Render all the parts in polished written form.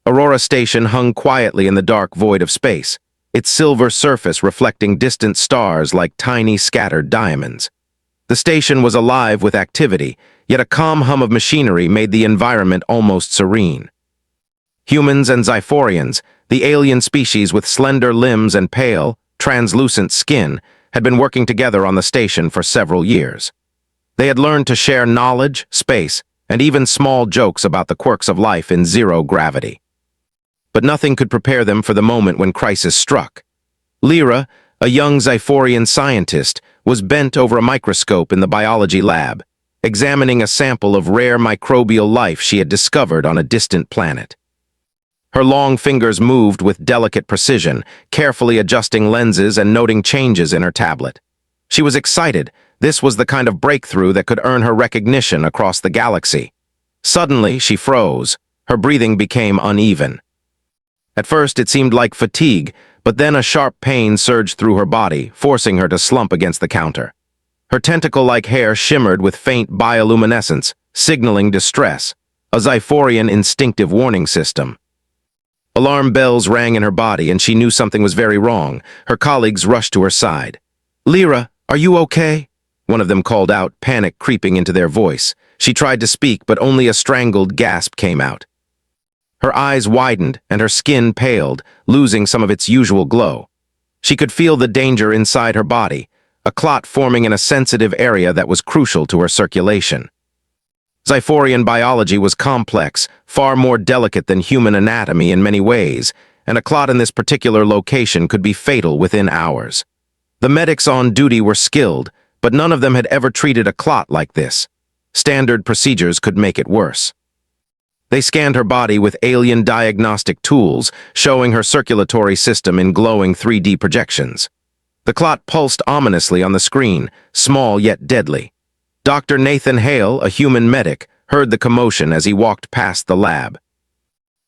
Aurora Station hung quietly in the dark void of space, its silver surface reflecting distant stars like tiny scattered diamonds. The station was alive with activity, yet a calm hum of machinery made the environment almost serene. Humans and Xiphorians, the alien species with slender limbs and pale, translucent skin, had been working together on the station for several years. They had learned to share knowledge, space, and even small jokes about the quirks of life in zero gravity. But nothing could prepare them for the moment when crisis struck. Lyra, a young Xiphorian scientist, was bent over a microscope in the biology lab, examining a sample of rare microbial life she had discovered on a distant planet. Her long fingers moved with delicate precision, carefully adjusting lenses and noting changes in her tablet. She was excited. This was the kind of breakthrough that could earn her recognition across the galaxy. Suddenly, she froze. Her breathing became uneven. At first, it seemed like fatigue, but then a sharp pain surged through her body, forcing her to slump against the counter. Her tentacle-like hair shimmered with faint bioluminescence, signaling distress, a Xiphorian instinctive warning system. Alarm bells rang in her body, and she knew something was very wrong. Her colleagues rushed to her side. "Lyra, are you okay?" One of them called out, panic creeping into their voice. She tried to speak, but only a strangled gasp came out. Her eyes widened, and her skin paled, losing some of its usual glow. She could feel the danger inside her body, a clot forming in a sensitive area that was crucial to her circulation. Xiphorian biology was complex, far more delicate than human anatomy in many ways, and a clot in this particular location could be fatal within hours. The medics on duty were skilled, but none of them had ever treated a clot like this. Standard procedures could make it worse. They scanned her body with alien diagnostic tools, showing her circulatory system in glowing 3D projections. The clot pulsed ominously on the screen, small yet deadly. Dr. Nathan Hale, a human medic, heard the commotion as he walked past the lab.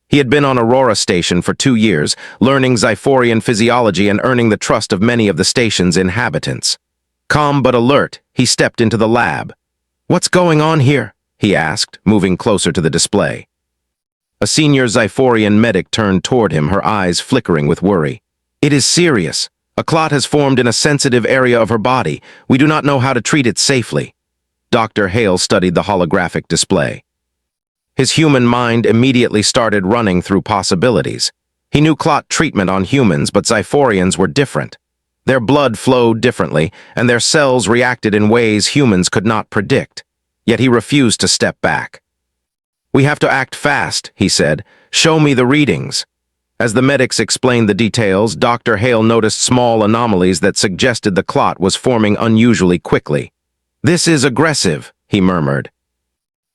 He had been on Aurora Station for 2 years, learning Xiphorian physiology and earning the trust of many of the station's inhabitants. Calm but alert, he stepped into the lab. "What's going on here?" he asked, moving closer to the display. A senior Xiphorian medic turned toward him, her eyes flickering with worry. "It is serious. A clot has formed in a sensitive area of her body. We do not know how to treat it safely." Dr. Hale studied the holographic display. His human mind immediately started running through possibilities. He knew clot treatment on humans, but Xiphorians were different. Their blood flowed differently, and their cells reacted in ways humans could not predict. Yet he refused to step back. "We have to act fast," he said. "Show me the readings." As the medics explained the details, Dr. Hale noticed small anomalies that suggested the clot was forming unusually quickly. "This is aggressive," he murmured.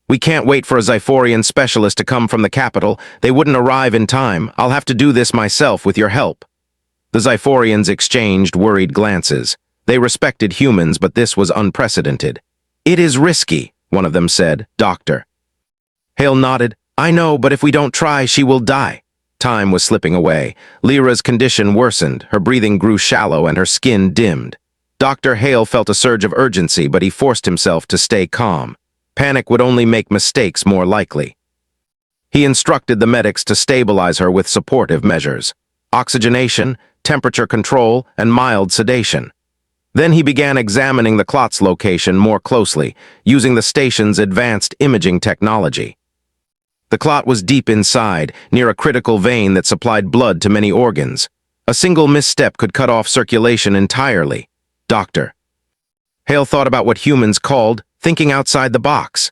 "We can't wait for a Xiphorian specialist to come from the capital. They wouldn't arrive in time. I'll have to do this myself with your help." The Xiphorians exchanged worried glances. They respected humans, but this was unprecedented. "It is risky," one of them said. "Doctor." Hale nodded. "I know, but if we don't try, she will die." Time was slipping away. Lyra's condition worsened, her breathing grew shallow, and her skin dimmed. Dr. Hale felt a surge of urgency, but he forced himself to stay calm. Panic would only make mistakes more likely. He instructed the medics to stabilize her with supportive measures: oxygenation, temperature control, and mild sedation. Then he began examining the clot's location more closely, using the station's advanced imaging technology. The clot was deep inside, near a critical vein that supplied blood to many organs. A single misstep could cut off circulation entirely. Doctor. Hale thought about what humans called thinking outside the box.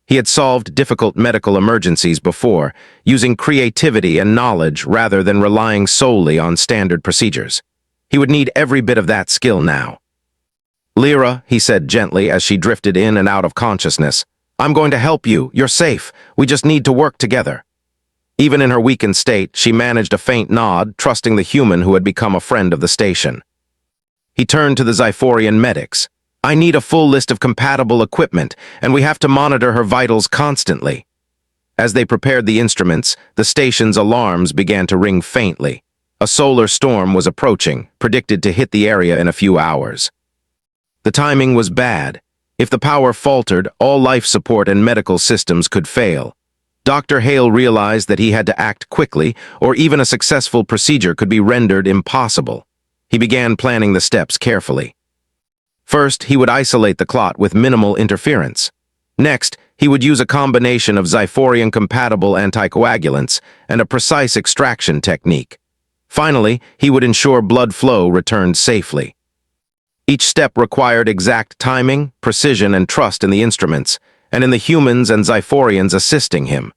He had solved difficult medical emergencies before, using creativity and knowledge rather than relying solely on standard procedures. He would need every bit of that skill now. "Lyra," he said gently as she drifted in and out of consciousness, "I'm going to help you. You're safe. We just need to work together." Even in her weakened state, she managed a faint nod, trusting the human who had become a friend of the station. He turned to the Xiphorian medics. "I need a full list of compatible equipment, and we have to monitor her vitals constantly." As they prepared the instruments, the station's alarms began to ring faintly. A solar storm was approaching, predicted to hit the area in a few hours. The timing was bad. If the power faltered, all life support and medical systems could fail. Dr. Hale realized that he had to act quickly, or even a successful procedure could be rendered impossible. He began planning the steps carefully. First, he would isolate the clot with minimal interference. Next, he would use a combination of Xiphorian-compatible anticoagulants and a precise extraction technique. Finally, he would ensure blood flow returned safely. Each step required exact timing, precision, and trust in the instruments, and in the humans and Xiphorians assisting him.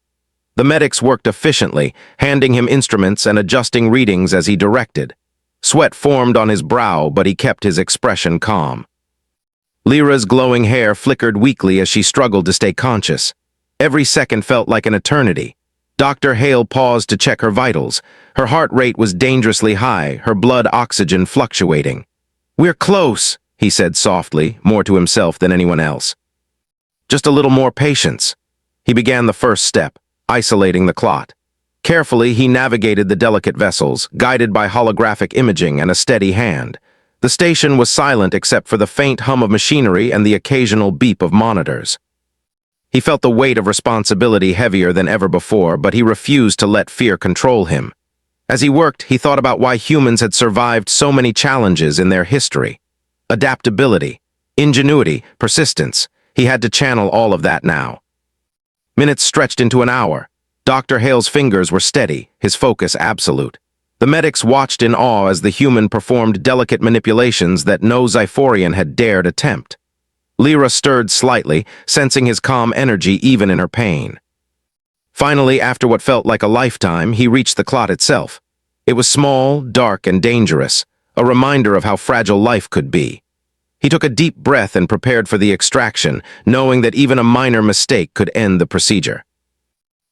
The medics worked efficiently, handing him instruments and adjusting readings as he directed. Sweat formed on his brow, but he kept his expression calm. Lyra's glowing hair flickered weakly as she struggled to stay conscious. Every second felt like an eternity. Dr. Hale paused to check her vitals. Her heart rate was dangerously high, her blood oxygen fluctuating. "We're close," he said softly, more to himself than anyone else. "Just a little more patience." He began the first step, isolating the clot. Carefully, he navigated the delicate vessels, guided by holographic imaging and a steady hand. The station was silent except for the faint hum of machinery and the occasional beep of monitors. He felt the weight of responsibility heavier than ever before, but he refused to let fear control him. As he worked, he thought about why humans had survived so many challenges in their history. Adaptability, ingenuity, persistence. He had to channel all of that now. Minutes stretched into an hour. Dr. Hale's fingers were steady, his focus absolute. The medics watched in awe as the human performed delicate manipulations that no Xiphorian had dared attempt. Lyra stirred slightly, sensing his calm energy even in her pain. Finally, after what felt like a lifetime, he reached the clot itself. It was small, dark, and dangerous, a reminder of how fragile life could be. He took a deep breath and prepared for the extraction, knowing that even a minor mistake could end the procedure.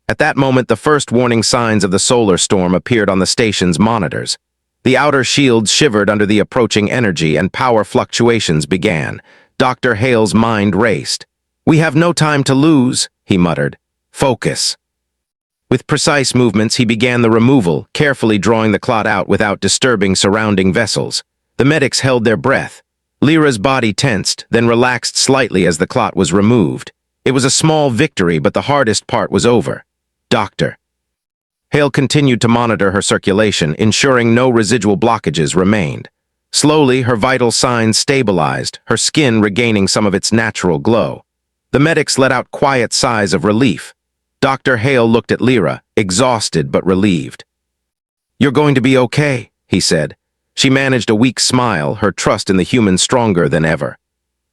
At that moment, the first warning signs of the solar storm appeared on the station's monitors. The outer shields shivered under the approaching energy and power fluctuations began. Dr. Hale's mind raced. "We have no time to lose," he muttered. "Focus." With precise movements, he began the removal, carefully drawing the clot out without disturbing surrounding vessels. The medics held their breath. Lyra's body tensed, then relaxed slightly as the clot was removed. It was a small victory, but the hardest part was over. Dr. Hale continued to monitor her circulation, ensuring no residual blockages remained. Slowly, her vital signs stabilized, her skin regaining some of its natural glow. The medics let out quiet sighs of relief. Dr. Hale looked at Lyra, exhausted but relieved. "You're going to be okay," he said. She managed a weak smile, her trust in the human stronger than ever.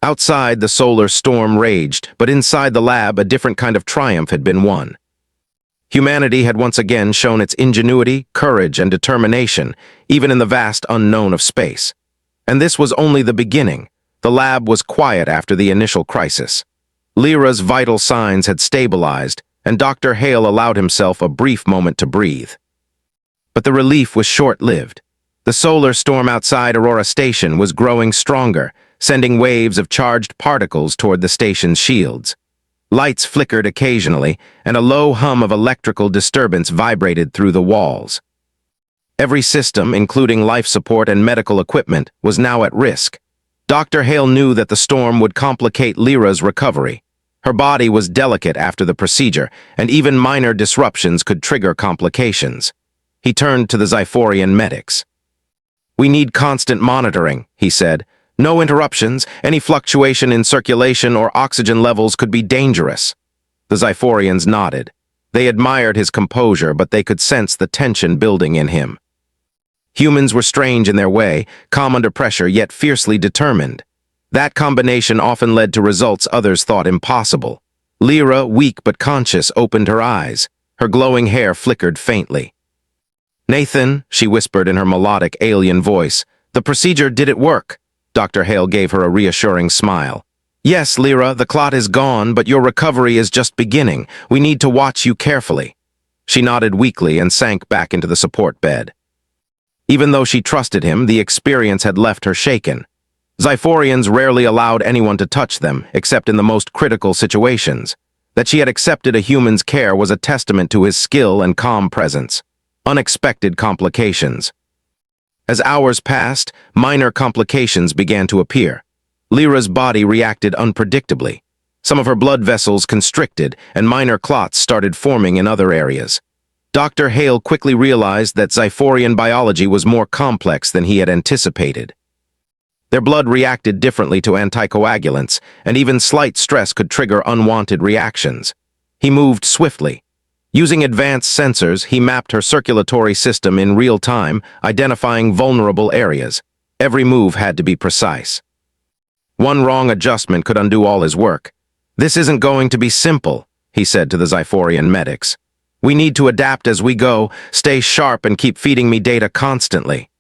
Outside, the solar storm raged, but inside the lab, a different kind of triumph had been won. Humanity had once again shown its ingenuity, courage, and determination, even in the vast unknown of space. And this was only the beginning. The lab was quiet after the initial crisis. Lyra's vital signs had stabilized, and Dr. Hale allowed himself a brief moment to breathe. But the relief was short-lived. The solar storm outside Aurora Station was growing stronger, sending waves of charged particles toward the station's shields. Lights flickered occasionally, and a low hum of electrical disturbance vibrated through the walls. Every system, including life support and medical equipment, was now at risk. Dr. Hale knew that the storm would complicate Lyra's recovery. Her body was delicate after the procedure, and even minor disruptions could trigger complications. He turned to the Xiphorian medics. "We need constant monitoring," he said. "No interruptions, any fluctuation in circulation or oxygen levels could be dangerous." The Xiphorians nodded. They admired his composure, but they could sense the tension building in him. Humans were strange in their way, calm under pressure, yet fiercely determined. That combination often led to results others thought impossible. Lyra, weak but conscious, opened her eyes. Her glowing hair flickered faintly. "Nathan," she whispered in her melodic, alien voice, "the procedure, did it work?" Dr. Hale gave her a reassuring smile. "Yes, Lyra, the clot is gone, but your recovery is just beginning. We need to watch you carefully." She nodded weakly and sank back into the support bed. Even though she trusted him, the experience had left her shaken. Xiphorians rarely allowed anyone to touch them, except in the most critical situations. That she had accepted a human's care was a testament to his skill and calm presence. Unexpected complications. As hours passed, minor complications began to appear. Lyra's body reacted unpredictably. Some of her blood vessels constricted, and minor clots started forming in other areas. Dr. Hale quickly realized that Xiphorian biology was more complex than he had anticipated. Their blood reacted differently to anticoagulants, and even slight stress could trigger unwanted reactions. He moved swiftly. Using advanced sensors, he mapped her circulatory system in real time, identifying vulnerable areas. Every move had to be precise. One wrong adjustment could undo all his work. "This isn't going to be simple," he said to the Xiphorian medics. "We need to adapt as we go, stay sharp and keep feeding me data constantly."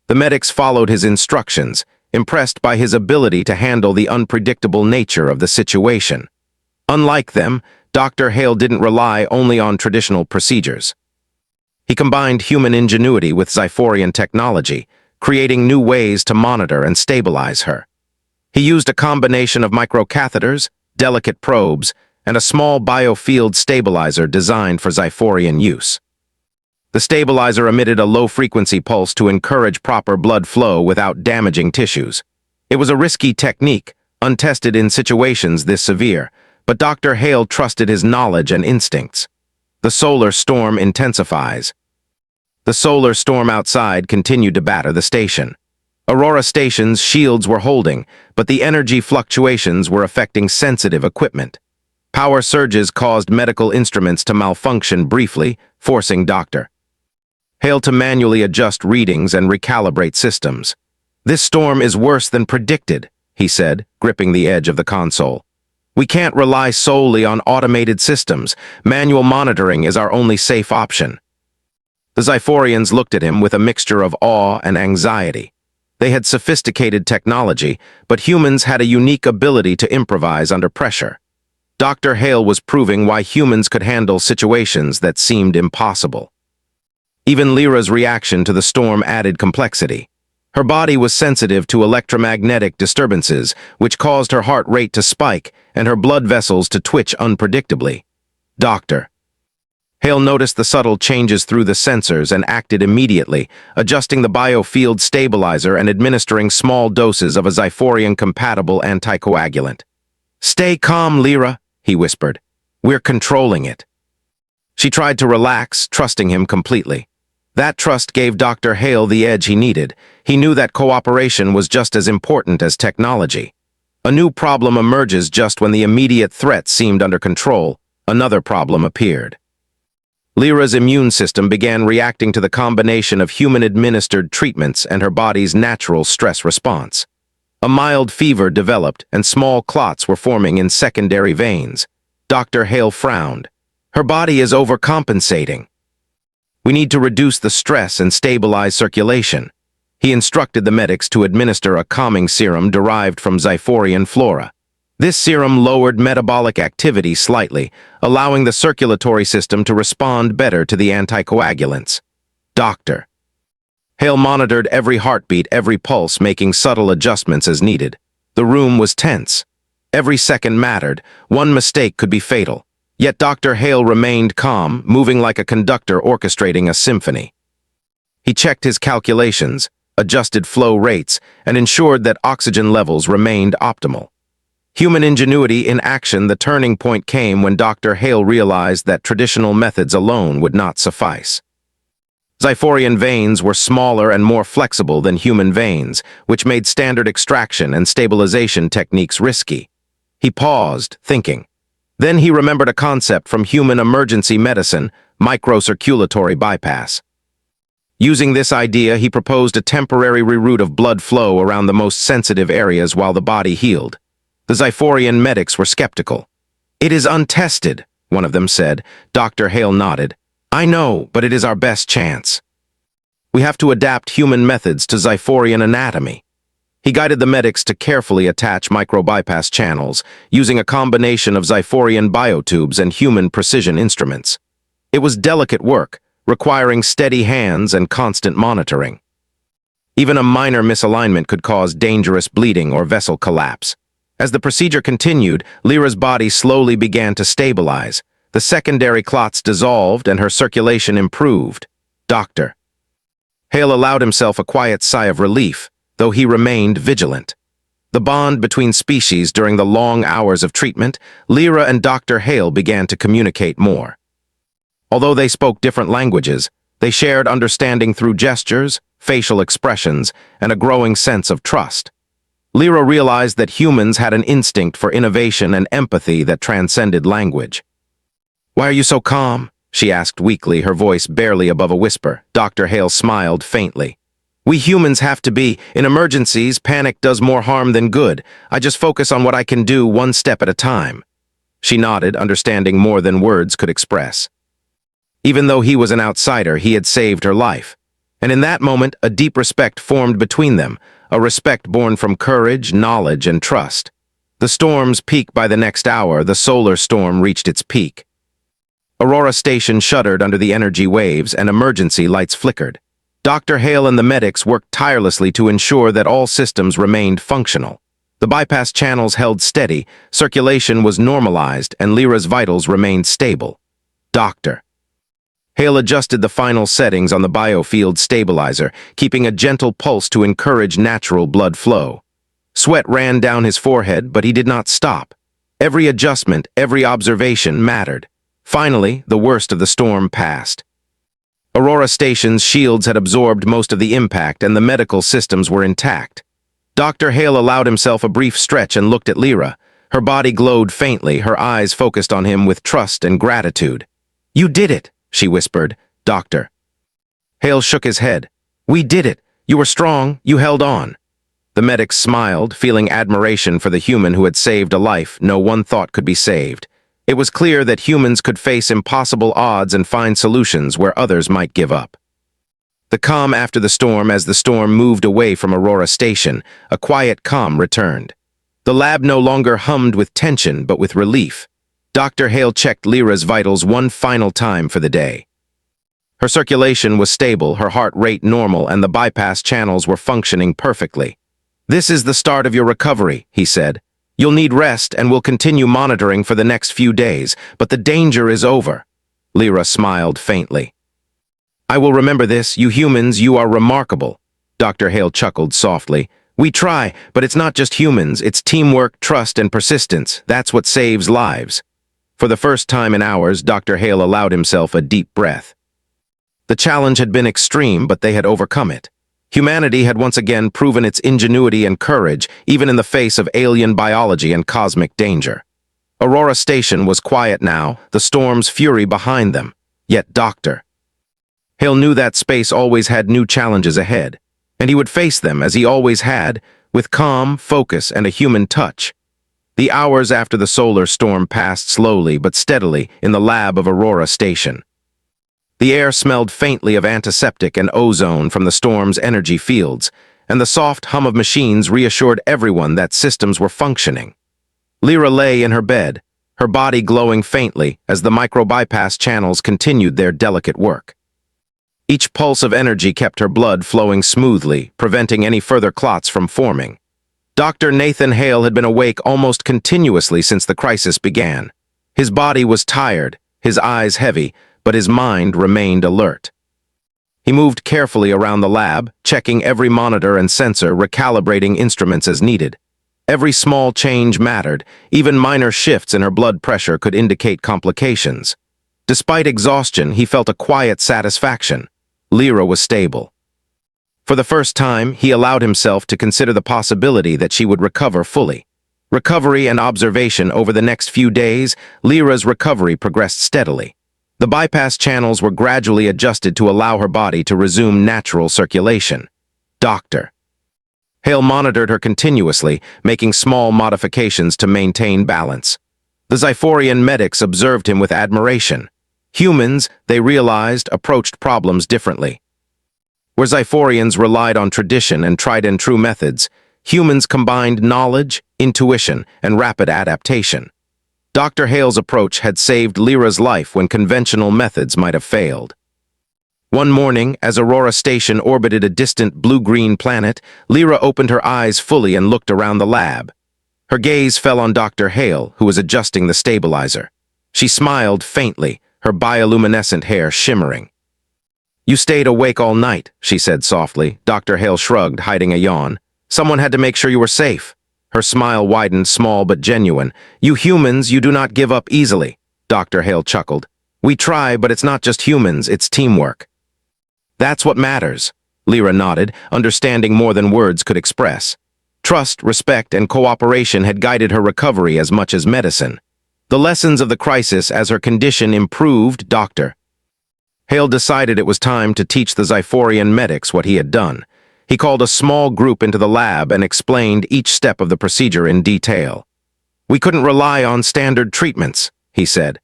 The medics followed his instructions, impressed by his ability to handle the unpredictable nature of the situation. Unlike them, Dr. Hale didn't rely only on traditional procedures. He combined human ingenuity with Xiphorian technology, creating new ways to monitor and stabilize her. He used a combination of microcatheters, delicate probes, and a small biofield stabilizer designed for Xiphorian use. The stabilizer emitted a low-frequency pulse to encourage proper blood flow without damaging tissues. It was a risky technique, untested in situations this severe, but Dr. Hale trusted his knowledge and instincts. The solar storm intensifies. The solar storm outside continued to batter the station. Aurora Station's shields were holding, but the energy fluctuations were affecting sensitive equipment. Power surges caused medical instruments to malfunction briefly, forcing Dr. Hale to manually adjust readings and recalibrate systems. "This storm is worse than predicted," he said, gripping the edge of the console. "We can't rely solely on automated systems. Manual monitoring is our only safe option." The Xiphorians looked at him with a mixture of awe and anxiety. They had sophisticated technology, but humans had a unique ability to improvise under pressure. Dr. Hale was proving why humans could handle situations that seemed impossible. Even Lyra's reaction to the storm added complexity. Her body was sensitive to electromagnetic disturbances, which caused her heart rate to spike and her blood vessels to twitch unpredictably. Dr. Hale noticed the subtle changes through the sensors and acted immediately, adjusting the biofield stabilizer and administering small doses of a Xiphorian-compatible anticoagulant. "Stay calm, Lyra," he whispered. "We're controlling it." She tried to relax, trusting him completely. That trust gave Dr. Hale the edge he needed. He knew that cooperation was just as important as technology. A new problem emerges just when the immediate threat seemed under control. Another problem appeared. Lyra's immune system began reacting to the combination of human-administered treatments and her body's natural stress response. A mild fever developed, and small clots were forming in secondary veins. Dr. Hale frowned. "Her body is overcompensating. We need to reduce the stress and stabilize circulation." He instructed the medics to administer a calming serum derived from Xiphorian flora. This serum lowered metabolic activity slightly, allowing the circulatory system to respond better to the anticoagulants. Dr. Hale monitored every heartbeat, every pulse, making subtle adjustments as needed. The room was tense. Every second mattered. One mistake could be fatal. Yet Dr. Hale remained calm, moving like a conductor orchestrating a symphony. He checked his calculations, adjusted flow rates, and ensured that oxygen levels remained optimal. Human ingenuity in action. The turning point came when Dr. Hale realized that traditional methods alone would not suffice. Xiphorian veins were smaller and more flexible than human veins, which made standard extraction and stabilization techniques risky. He paused, thinking. Then he remembered a concept from human emergency medicine, microcirculatory bypass. Using this idea, he proposed a temporary reroute of blood flow around the most sensitive areas while the body healed. The Xiphorian medics were skeptical. "It is untested," one of them said. Dr. Hale nodded. "I know, but it is our best chance. We have to adapt human methods to Xiphorian anatomy." He guided the medics to carefully attach microbypass channels, using a combination of Xiphorian biotubes and human precision instruments. It was delicate work, requiring steady hands and constant monitoring. Even a minor misalignment could cause dangerous bleeding or vessel collapse. As the procedure continued, Lyra's body slowly began to stabilize. The secondary clots dissolved and her circulation improved. Dr. Hale allowed himself a quiet sigh of relief, though he remained vigilant. The bond between species during the long hours of treatment, Lyra and Dr. Hale began to communicate more. Although they spoke different languages, they shared understanding through gestures, facial expressions, and a growing sense of trust. Lyra realized that humans had an instinct for innovation and empathy that transcended language. "Why are you so calm?" she asked weakly, her voice barely above a whisper. Dr. Hale smiled faintly. "We humans have to be. In emergencies, panic does more harm than good. I just focus on what I can do one step at a time." She nodded, understanding more than words could express. Even though he was an outsider, he had saved her life. And in that moment, a deep respect formed between them, a respect born from courage, knowledge, and trust. The storms peaked by the next hour. The solar storm reached its peak. Aurora Station shuddered under the energy waves, and emergency lights flickered. Dr. Hale and the medics worked tirelessly to ensure that all systems remained functional. The bypass channels held steady, circulation was normalized, and Lyra's vitals remained stable. Dr. Hale adjusted the final settings on the biofield stabilizer, keeping a gentle pulse to encourage natural blood flow. Sweat ran down his forehead, but he did not stop. Every adjustment, every observation mattered. Finally, the worst of the storm passed. Aurora Station's shields had absorbed most of the impact, and the medical systems were intact. Dr. Hale allowed himself a brief stretch and looked at Lyra. Her body glowed faintly, her eyes focused on him with trust and gratitude. "You did it," she whispered. "Doctor." Hale shook his head. "We did it. You were strong. You held on." The medics smiled, feeling admiration for the human who had saved a life no one thought could be saved. It was clear that humans could face impossible odds and find solutions where others might give up. The calm after the storm. As the storm moved away from Aurora Station, a quiet calm returned. The lab no longer hummed with tension, but with relief. Dr. Hale checked Lyra's vitals one final time for the day. Her circulation was stable, her heart rate normal, and the bypass channels were functioning perfectly. "This is the start of your recovery," he said. "You'll need rest, and we'll continue monitoring for the next few days, but the danger is over." Lyra smiled faintly. "I will remember this. You humans, you are remarkable." Dr. Hale chuckled softly. "We try, but it's not just humans. It's teamwork, trust, and persistence. That's what saves lives." For the first time in hours, Dr. Hale allowed himself a deep breath. The challenge had been extreme, but they had overcome it. Humanity had once again proven its ingenuity and courage, even in the face of alien biology and cosmic danger. Aurora Station was quiet now, the storm's fury behind them. Yet Dr. Hale knew that space always had new challenges ahead, and he would face them as he always had, with calm, focus, and a human touch. The hours after the solar storm passed slowly but steadily in the lab of Aurora Station. The air smelled faintly of antiseptic and ozone from the storm's energy fields, and the soft hum of machines reassured everyone that systems were functioning. Lyra lay in her bed, her body glowing faintly as the micro-bypass channels continued their delicate work. Each pulse of energy kept her blood flowing smoothly, preventing any further clots from forming. Dr. Nathan Hale had been awake almost continuously since the crisis began. His body was tired, his eyes heavy, but his mind remained alert. He moved carefully around the lab, checking every monitor and sensor, recalibrating instruments as needed. Every small change mattered, even minor shifts in her blood pressure could indicate complications. Despite exhaustion, he felt a quiet satisfaction. Lyra was stable. For the first time, he allowed himself to consider the possibility that she would recover fully. Recovery and observation over the next few days, Lyra's recovery progressed steadily. The bypass channels were gradually adjusted to allow her body to resume natural circulation. Dr. Hale monitored her continuously, making small modifications to maintain balance. The Xiphorian medics observed him with admiration. Humans, they realized, approached problems differently. Where Xiphorians relied on tradition and tried-and-true methods, humans combined knowledge, intuition, and rapid adaptation. Dr. Hale's approach had saved Lyra's life when conventional methods might have failed. One morning, as Aurora Station orbited a distant blue-green planet, Lyra opened her eyes fully and looked around the lab. Her gaze fell on Dr. Hale, who was adjusting the stabilizer. She smiled faintly, her bioluminescent hair shimmering. "You stayed awake all night," she said softly. Dr. Hale shrugged, hiding a yawn. "Someone had to make sure you were safe." Her smile widened, small but genuine. "You humans, you do not give up easily," Dr. Hale chuckled. "We try, but it's not just humans, it's teamwork." "That's what matters," Lyra nodded, understanding more than words could express. Trust, respect, and cooperation had guided her recovery as much as medicine. The lessons of the crisis as her condition improved. Dr. Hale decided it was time to teach the Xiphorian medics what he had done. He called a small group into the lab and explained each step of the procedure in detail. "We couldn't rely on standard treatments," he said.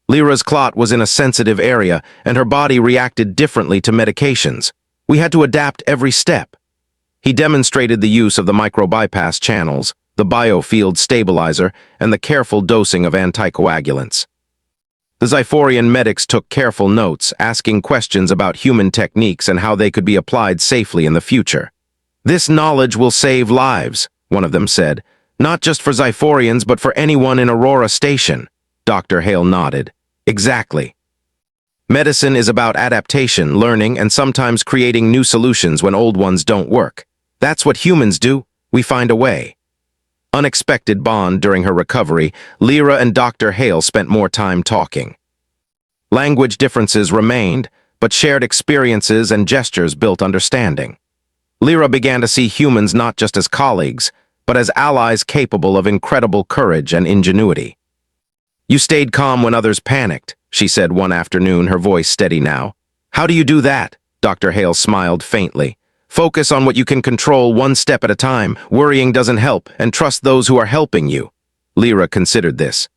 Lyra's clot was in a sensitive area, and her body reacted differently to medications. "We had to adapt every step." He demonstrated the use of the micro-bypass channels, the biofield stabilizer, and the careful dosing of anticoagulants. The Xiphorian medics took careful notes, asking questions about human techniques and how they could be applied safely in the future. "This knowledge will save lives," one of them said. "Not just for Xiphorians, but for anyone in Aurora Station." Dr. Hale nodded. "Exactly. Medicine is about adaptation, learning, and sometimes creating new solutions when old ones don't work. That's what humans do. We find a way." Unexpected bond during her recovery, Lyra and Dr. Hale spent more time talking. Language differences remained, but shared experiences and gestures built understanding. Lyra began to see humans not just as colleagues, but as allies capable of incredible courage and ingenuity. "You stayed calm when others panicked," she said one afternoon, her voice steady now. "How do you do that?" Dr. Hale smiled faintly. "Focus on what you can control, one step at a time. Worrying doesn't help, and trust those who are helping you." Lyra considered this.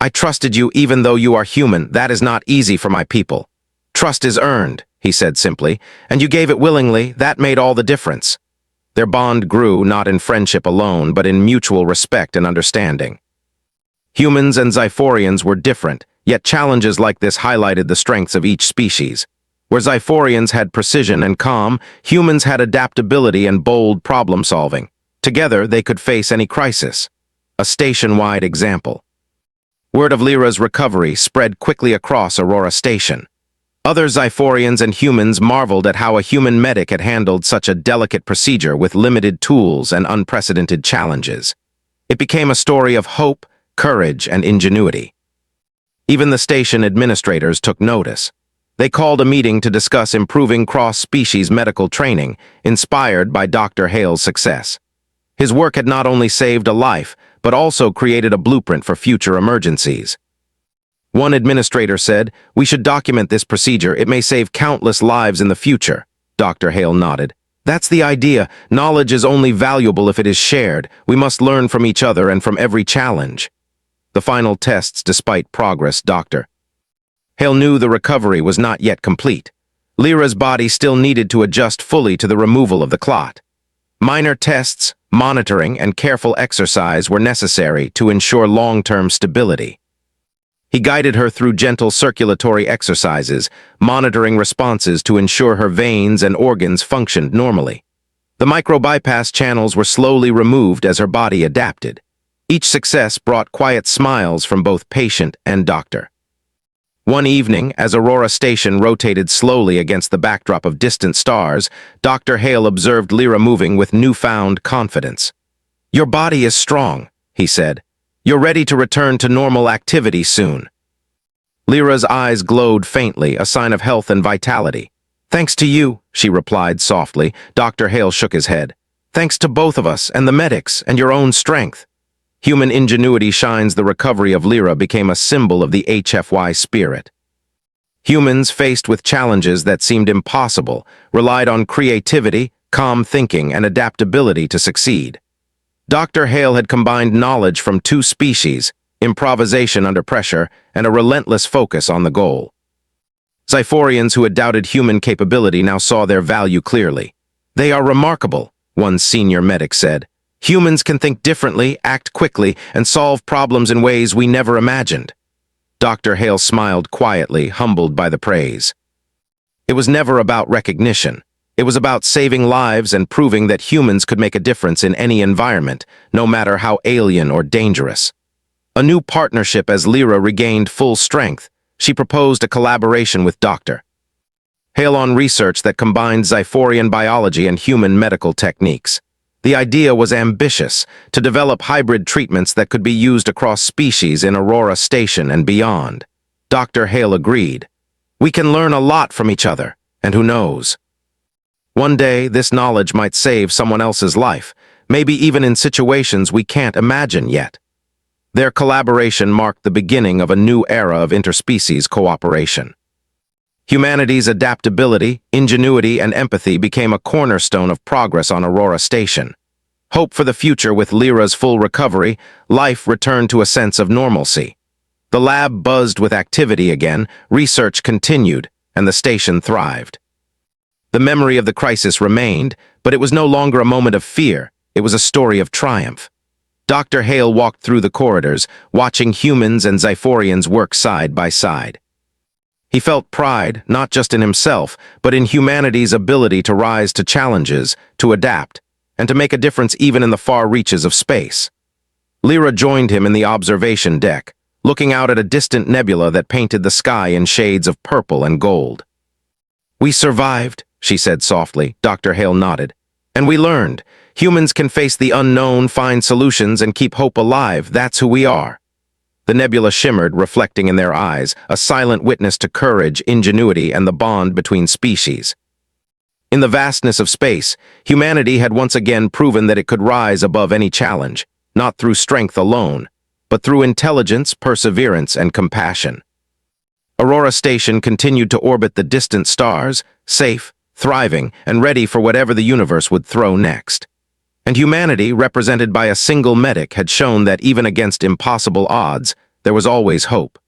"I trusted you even though you are human. That is not easy for my people." "Trust is earned," he said simply, "and you gave it willingly. That made all the difference." Their bond grew not in friendship alone, but in mutual respect and understanding. Humans and Xiphorians were different, yet challenges like this highlighted the strengths of each species. Where Xiphorians had precision and calm, humans had adaptability and bold problem-solving. Together, they could face any crisis. A station-wide example. Word of Lyra's recovery spread quickly across Aurora Station. Other Xiphorians and humans marveled at how a human medic had handled such a delicate procedure with limited tools and unprecedented challenges. It became a story of hope, courage, and ingenuity. Even the station administrators took notice. They called a meeting to discuss improving cross-species medical training, inspired by Dr. Hale's success. His work had not only saved a life, but also created a blueprint for future emergencies. One administrator said, "We should document this procedure. It may save countless lives in the future." Dr. Hale nodded. "That's the idea. Knowledge is only valuable if it is shared. We must learn from each other and from every challenge." The final tests, despite progress, Dr. Hale knew the recovery was not yet complete. Lyra's body still needed to adjust fully to the removal of the clot. Minor tests, monitoring, and careful exercise were necessary to ensure long-term stability. He guided her through gentle circulatory exercises, monitoring responses to ensure her veins and organs functioned normally. The micro-bypass channels were slowly removed as her body adapted. Each success brought quiet smiles from both patient and doctor. One evening, as Aurora Station rotated slowly against the backdrop of distant stars, Dr. Hale observed Lyra moving with newfound confidence. "Your body is strong," he said. "You're ready to return to normal activity soon." Lyra's eyes glowed faintly, a sign of health and vitality. "Thanks to you," she replied softly. Dr. Hale shook his head. "Thanks to both of us, and the medics, and your own strength." Human ingenuity shines. The recovery of Lyra became a symbol of the HFY spirit. Humans, faced with challenges that seemed impossible, relied on creativity, calm thinking, and adaptability to succeed. Dr. Hale had combined knowledge from two species, improvisation under pressure, and a relentless focus on the goal. Xiphorians who had doubted human capability now saw their value clearly. "They are remarkable," one senior medic said. "Humans can think differently, act quickly, and solve problems in ways we never imagined." Dr. Hale smiled quietly, humbled by the praise. It was never about recognition. It was about saving lives and proving that humans could make a difference in any environment, no matter how alien or dangerous. A new partnership as Lyra regained full strength. She proposed a collaboration with Dr. Hale on research that combined Xiphorian biology and human medical techniques. The idea was ambitious, to develop hybrid treatments that could be used across species in Aurora Station and beyond. Dr. Hale agreed. We can learn a lot from each other, and who knows? One day, this knowledge might save someone else's life, maybe even in situations we can't imagine yet. Their collaboration marked the beginning of a new era of interspecies cooperation. Humanity's adaptability, ingenuity, and empathy became a cornerstone of progress on Aurora Station. Hope for the future with Lyra's full recovery, life returned to a sense of normalcy. The lab buzzed with activity again, research continued, and the station thrived. The memory of the crisis remained, but it was no longer a moment of fear, it was a story of triumph. Dr. Hale walked through the corridors, watching humans and Xiphorians work side by side. He felt pride, not just in himself, but in humanity's ability to rise to challenges, to adapt, and to make a difference even in the far reaches of space. Lyra joined him in the observation deck, looking out at a distant nebula that painted the sky in shades of purple and gold. We survived, she said softly. Dr. Hale nodded. And we learned. Humans can face the unknown, find solutions, and keep hope alive. That's who we are. The nebula shimmered, reflecting in their eyes, a silent witness to courage, ingenuity, and the bond between species. In the vastness of space, humanity had once again proven that it could rise above any challenge, not through strength alone, but through intelligence, perseverance, and compassion. Aurora Station continued to orbit the distant stars, safe, thriving, and ready for whatever the universe would throw next. And humanity, represented by a single medic, had shown that even against impossible odds, there was always hope.